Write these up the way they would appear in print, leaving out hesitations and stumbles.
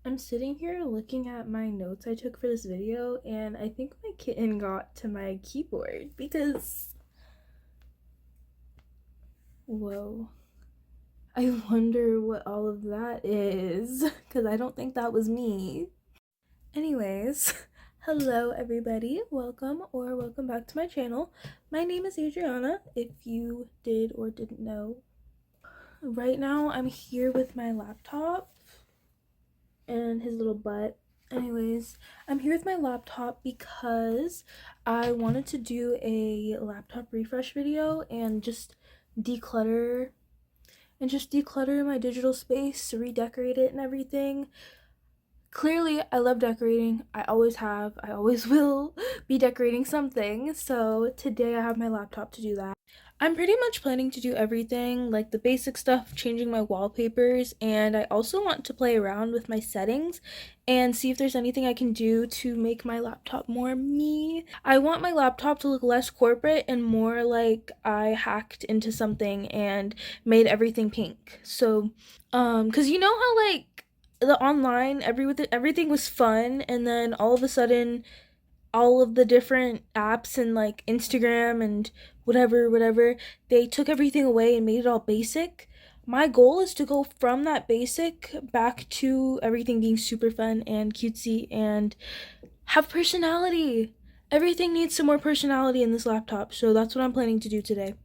I'm sitting here looking at my notes I took for this video, and I think my kitten got to my keyboard because, whoa, I wonder what all of that is because I don't think that was me. Anyways, hello everybody, welcome back to my channel. My name is Adriana, if you did or didn't know. Right now I'm here with my laptop and his little butt. Anyways, I'm here with my laptop because I wanted to do a laptop refresh video and just declutter my digital space, redecorate it and everything. Clearly, I love decorating. I always have, I always will be decorating something. So today I have my laptop to do that. I'm pretty much planning to do everything, like the basic stuff, changing my wallpapers, and I also want to play around with my settings and see if there's anything I can do to make my laptop more me. I want my laptop to look less corporate and more like I hacked into something and made everything pink. So, cause you know how like the online everything was fun, and then all of a sudden all of the different apps and like Instagram and whatever, they took everything away and made it all basic. My goal is to go from that basic back to everything being super fun and cutesy and have personality. Everything needs some more personality in this laptop, so that's what I'm planning to do today.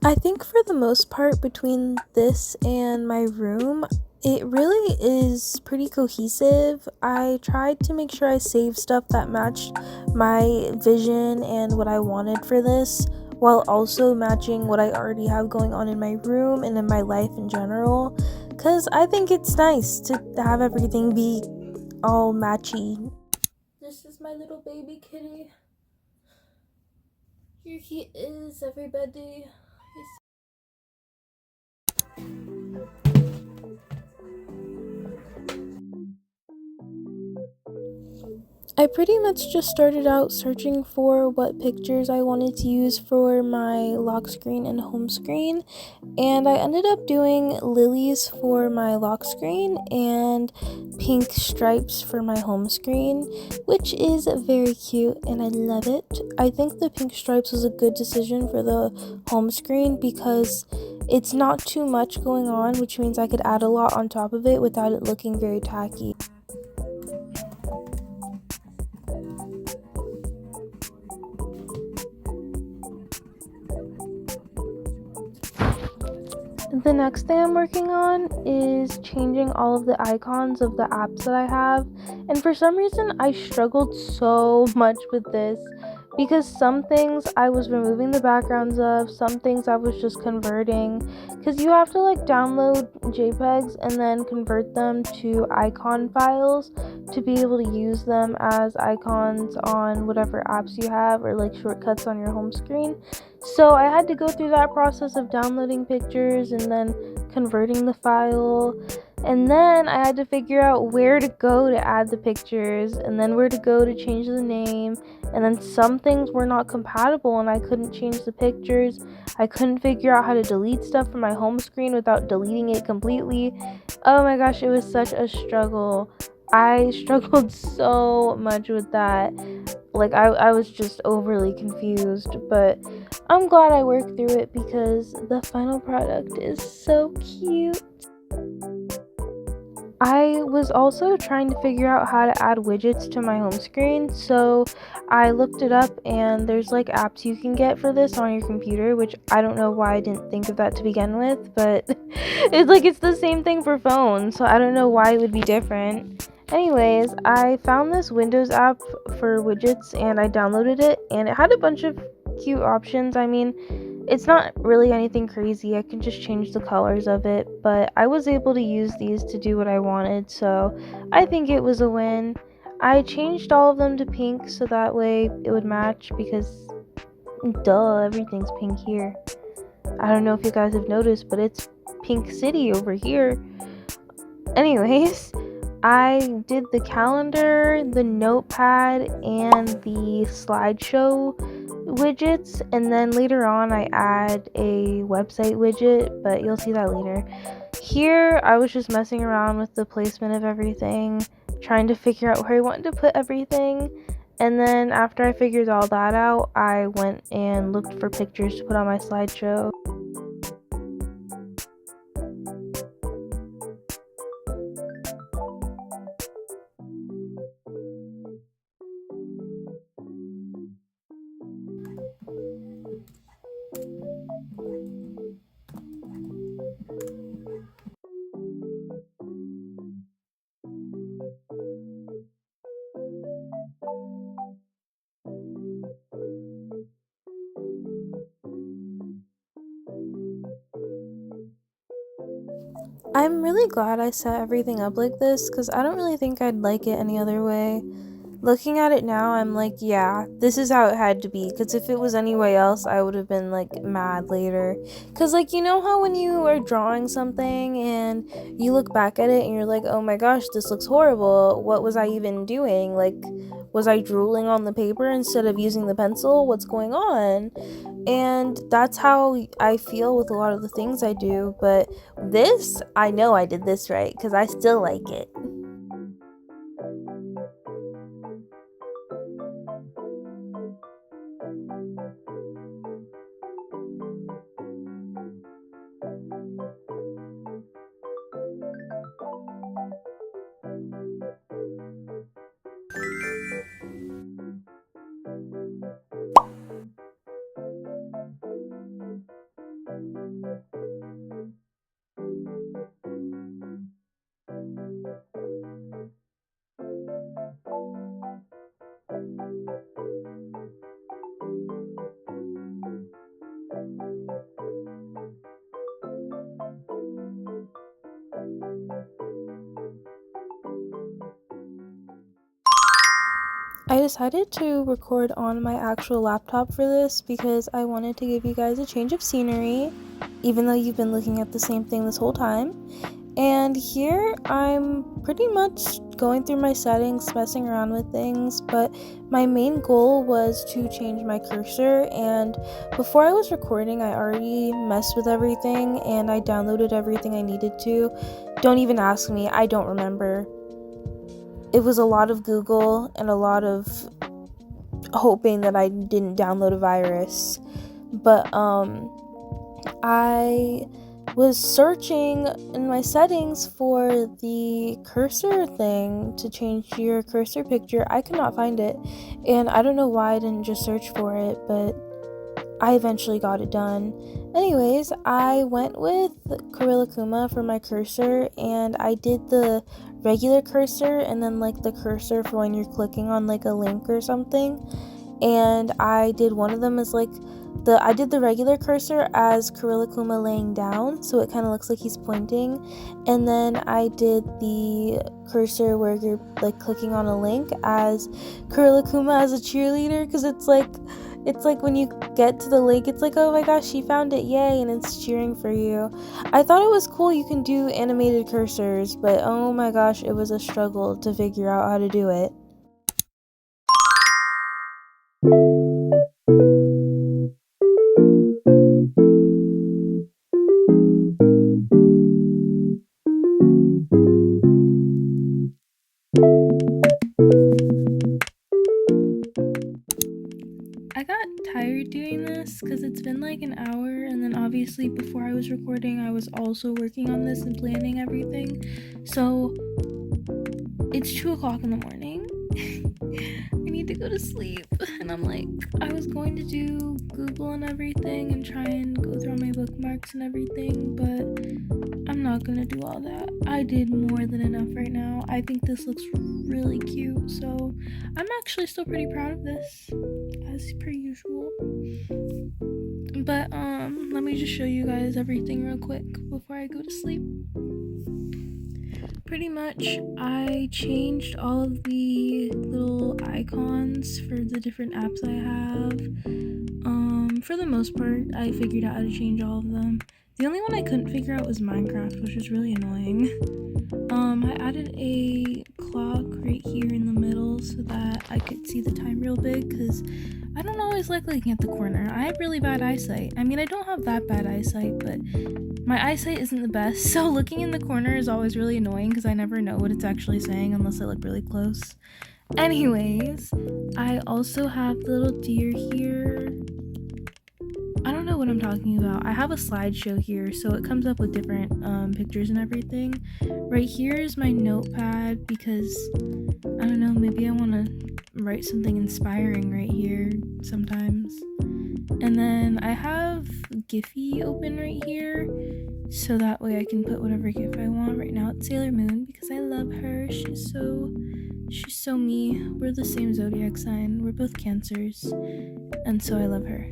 I think for the most part, between this and my room, it really is pretty cohesive. I tried to make sure I saved stuff that matched my vision and what I wanted for this, while also matching what I already have going on in my room and in my life in general, because I think it's nice to have everything be all matchy. This is my little baby kitty. Here he is, everybody. I pretty much just started out searching for what pictures I wanted to use for my lock screen and home screen, and I ended up doing lilies for my lock screen and pink stripes for my home screen, which is very cute and I love it. I think the pink stripes was a good decision for the home screen because it's not too much going on, which means I could add a lot on top of it without it looking very tacky. The next thing I'm working on is changing all of the icons of the apps that I have, and for some reason I struggled so much with this because some things I was removing the backgrounds of, some things I was just converting, because you have to like download JPEGs and then convert them to icon files to be able to use them as icons on whatever apps you have or like shortcuts on your home screen. So I had to go through that process of downloading pictures and then converting the file, and then I had to figure out where to go to add the pictures and then where to go to change the name, and then some things were not compatible and I couldn't change the pictures. I couldn't figure out how to delete stuff from my home screen without deleting it completely. Oh my gosh, it was such a struggle. I struggled so much with that. Like I was just overly confused, but I'm glad I worked through it because the final product is so cute. I was also trying to figure out how to add widgets to my home screen, so I looked it up and there's like apps you can get for this on your computer, which I don't know why I didn't think of that to begin with, but it's the same thing for phones, so I don't know why it would be different. Anyways, I found this Windows app for widgets and I downloaded it, and it had a bunch of cute options. I mean, it's not really anything crazy. I can just change the colors of it, but I was able to use these to do what I wanted, so I think it was a win. I changed all of them to pink so that way it would match because duh, everything's pink here. I don't know if you guys have noticed, but it's Pink City over here. Anyways, I did the calendar, the notepad, and the slideshow widgets, and then later on I add a website widget, but you'll see that later. Here I was just messing around with the placement of everything, trying to figure out where I wanted to put everything, and then after I figured all that out, I went and looked for pictures to put on my slideshow. I'm really glad I set everything up like this because I don't really think I'd like it any other way. Looking at it now, I'm like, yeah, this is how it had to be. Because if it was any way else, I would have been like mad later. Because, like, you know how when you are drawing something and you look back at it and you're like, oh my gosh, this looks horrible. What was I even doing? Like, was I drooling on the paper instead of using the pencil? What's going on? And that's how I feel with a lot of the things I do. But this, I know I did this right because I still like it. I decided to record on my actual laptop for this because I wanted to give you guys a change of scenery, even though you've been looking at the same thing this whole time. And here I'm pretty much going through my settings, messing around with things, but my main goal was to change my cursor, and before I was recording I already messed with everything and I downloaded everything I needed to. Don't even ask me, I don't remember. It was a lot of Google and a lot of hoping that I didn't download a virus. But I was searching in my settings for the cursor thing to change your cursor picture. I could not find it, and I don't know why I didn't just search for it, but I eventually got it done. Anyways, I went with Kuma for my cursor, and I did the regular cursor and then like the cursor for when you're clicking on like a link or something. And I did one of them as like I did the regular cursor as Kuma laying down, so it kind of looks like he's pointing, and then I did the cursor where you're like clicking on a link as Kuma as a cheerleader, because it's like when you get to the link, it's like, oh my gosh, she found it, yay, and it's cheering for you. I thought it was cool you can do animated cursors, but oh my gosh, it was a struggle to figure out how to do it. I got tired doing this because it's been like an hour, and then obviously before I was recording I was also working on this and planning everything, so it's 2 o'clock in the morning. I need to go to sleep, and I'm like, I was going to do Google and everything and try and go through all my bookmarks and everything, but I'm not gonna do all that. I did more than enough right now. I think this looks really cute, so I'm actually still pretty proud of this, as per usual. But let me just show you guys everything real quick before I go to sleep. Pretty much I changed all of the little icons for the different apps I have. For the most part I figured out how to change all of them. The only one I couldn't figure out was Minecraft, which was really annoying. I added a clock right here in the middle so that I could see the time real big, because I don't always like looking at the corner. I have really bad eyesight. I mean, I don't have that bad eyesight, but my eyesight isn't the best, so looking in the corner is always really annoying because I never know what it's actually saying unless I look really close. Anyways, I also have the little deer here. I don't know what I'm talking about. I have a slideshow here, so it comes up with different pictures and everything. Right here is my notepad because, I don't know, maybe I want to write something inspiring right here sometimes. And then I have Giphy open right here, so that way I can put whatever GIF I want. Right now it's Sailor Moon because I love her. She's so me. We're the same zodiac sign. We're both Cancers, and so I love her.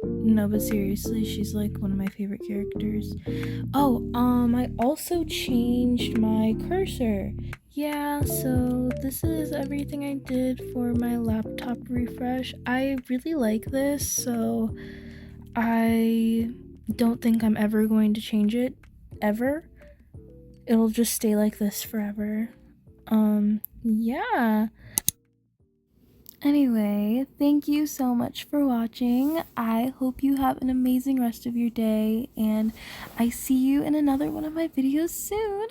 No, but seriously, she's like one of my favorite characters. Oh, I also changed my cursor. Yeah, so this is everything I did for my laptop refresh. I really like this, so I don't think I'm ever going to change it, ever. It'll just stay like this forever. Yeah. Anyway, thank you so much for watching. I hope you have an amazing rest of your day, and I see you in another one of my videos soon.